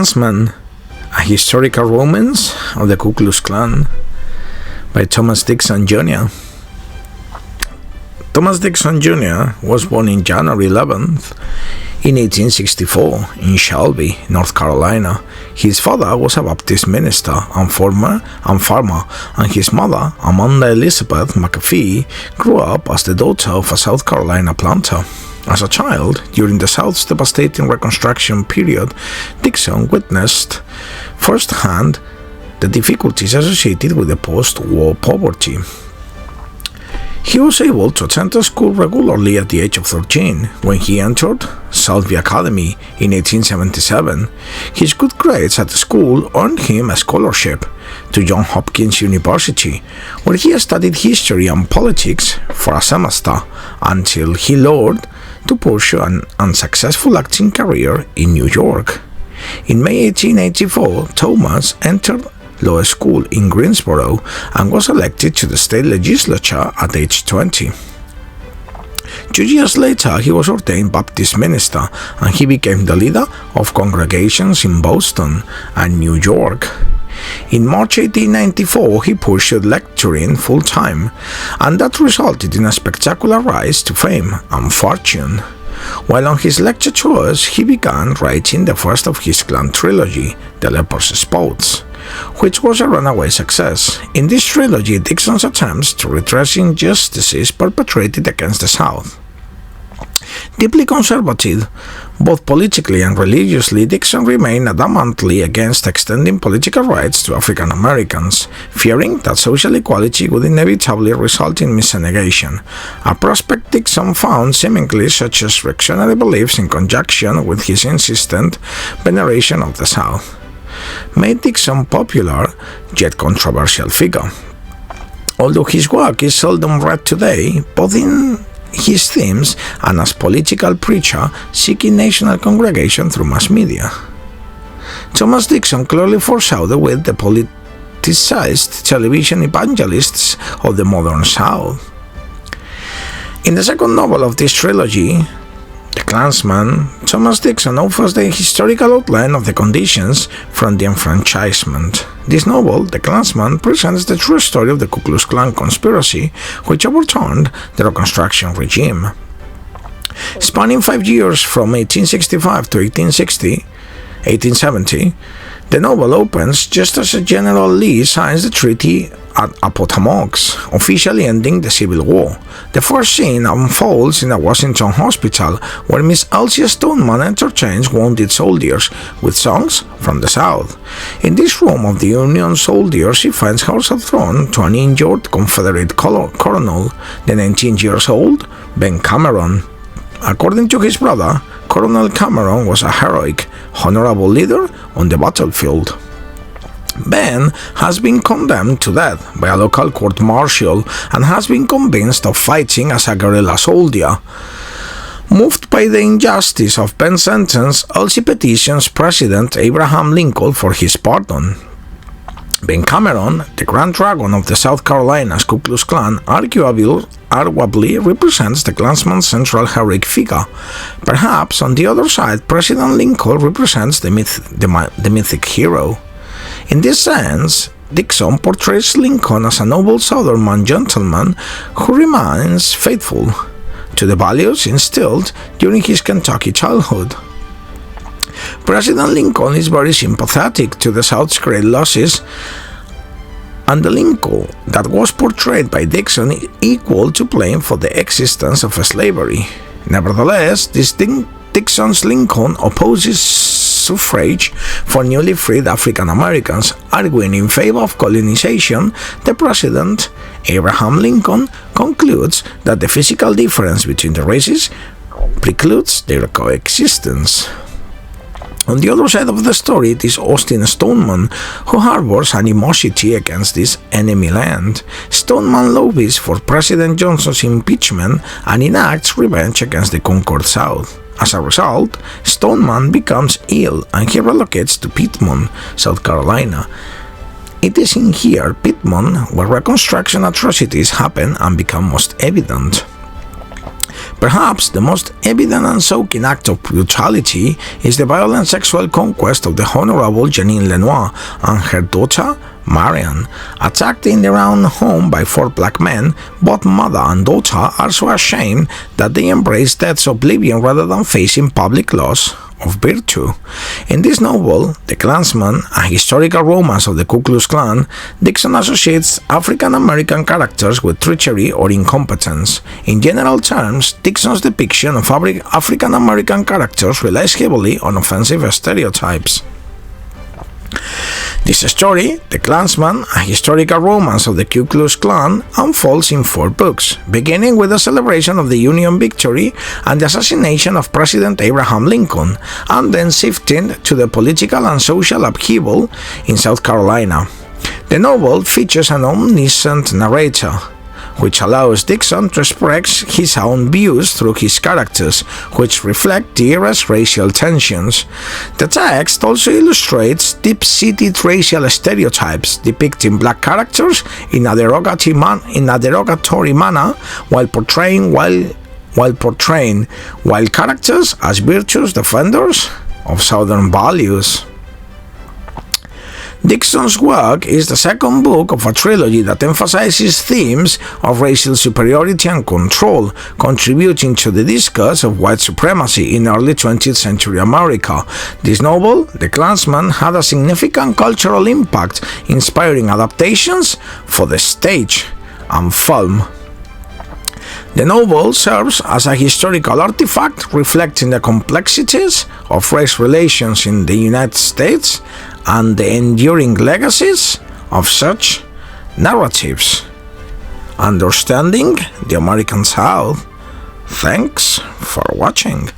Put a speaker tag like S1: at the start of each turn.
S1: Clansman, a historical romance of the Ku Klux Klan by Thomas Dixon Jr. Thomas Dixon Jr. was born in January 11th in 1864 in Shelby, North Carolina. His father was a Baptist minister and farmer, and his mother, Amanda Elizabeth McAfee, grew up as the daughter of a South Carolina planter. As a child, during the South's devastating Reconstruction period, Dixon witnessed firsthand the difficulties associated with the post-war poverty. He was able to attend school regularly at the age of 13 when he entered Southview Academy in 1877. His good grades at the school earned him a scholarship to Johns Hopkins University, where he studied history and politics for a semester until he lured to pursue an unsuccessful acting career in New York. In May 1884, Thomas entered law school in Greensboro and was elected to the state legislature at age 20. 2 years later, he was ordained Baptist minister and he became the leader of congregations in Boston and New York. In March 1894, he pursued lecturing full-time, and that resulted in a spectacular rise to fame and fortune. While on his lecture tours, he began writing the first of his Klan trilogy, The Leper's Spots, which was a runaway success. In this trilogy, Dixon's attempts to redress injustices perpetrated against the South. Deeply conservative, both politically and religiously, Dixon remained adamantly against extending political rights to African Americans, fearing that social equality would inevitably result in miscegenation, a prospect Dixon found seemingly such as reactionary beliefs in conjunction with his insistent veneration of the South made Dixon popular yet controversial figure. Although his work is seldom read today, both in his themes and as political preacher seeking national congregation through mass media, Thomas Dixon clearly foresaw with the politicized television evangelists of the modern South. In the second novel of this trilogy, The Clansman, Thomas Dixon offers the historical outline of the conditions from the enfranchisement. This novel, The Clansman, presents the true story of the Ku Klux Klan conspiracy, which overturned the Reconstruction regime. Spanning 5 years from 1865 to 1870, the novel opens just as General Lee signs the treaty at Appomattox, officially ending the Civil War. The first scene unfolds in a Washington hospital where Miss Elsie Stoneman entertains wounded soldiers with songs from the South. In this room of the Union soldiers, she finds herself thrown to an injured Confederate colonel, the 19 years old Ben Cameron. According to his brother, Colonel Cameron was a heroic, honorable leader on the battlefield. Ben has been condemned to death by a local court-martial and has been convinced of fighting as a guerrilla soldier. Moved by the injustice of Ben's sentence, Elsie petitions President Abraham Lincoln for his pardon. Ben Cameron, the Grand Dragon of the South Carolina's Ku Klux Klan, arguably represents the Klansman's central heroic figure. Perhaps, on the other side, President Lincoln represents the mythic hero. In this sense, Dixon portrays Lincoln as a noble Southern gentleman who remains faithful to the values instilled during his Kentucky childhood. President Lincoln is very sympathetic to the South's great losses, and the Lincoln that was portrayed by Dixon is equal to blame for the existence of slavery. Nevertheless, Dixon's Lincoln opposes suffrage for newly freed African Americans, arguing in favor of colonization. The President, Abraham Lincoln, concludes that the physical difference between the races precludes their coexistence. On the other side of the story, it is Austin Stoneman who harbors animosity against this enemy land. Stoneman lobbies for President Johnson's impeachment and enacts revenge against the conquered South. As a result, Stoneman becomes ill and he relocates to Piedmont, South Carolina. It is in here, Piedmont, where Reconstruction atrocities happen and become most evident. Perhaps the most evident and shocking act of brutality is the violent sexual conquest of the Honorable Janine Lenoir and her daughter, Marian, attacked in their own home by 4 black men. Both mother and daughter are so ashamed that they embrace death's oblivion rather than facing public loss of virtue. In this novel, The Clansman, a historical romance of the Ku Klux Klan, Dixon associates African American characters with treachery or incompetence. In general terms, Dixon's depiction of African American characters relies heavily on offensive stereotypes. This story, The Clansman, a historical romance of the Ku Klux Klan, unfolds in 4 books, beginning with the celebration of the Union victory and the assassination of President Abraham Lincoln, and then shifting to the political and social upheaval in South Carolina. The novel features an omniscient narrator, which allows Dixon to express his own views through his characters, which reflect the era's racial tensions. The text also illustrates deep-seated racial stereotypes, depicting black characters in a derogatory manner while portraying white characters as virtuous defenders of Southern values. Dixon's work is the second book of a trilogy that emphasizes themes of racial superiority and control, contributing to the discourse of white supremacy in early 20th century America. This novel, The Clansman, had a significant cultural impact, inspiring adaptations for the stage and film. The novel serves as a historical artifact reflecting the complexities of race relations in the United States and the enduring legacies of such narratives. Understanding the American South. Thanks for watching.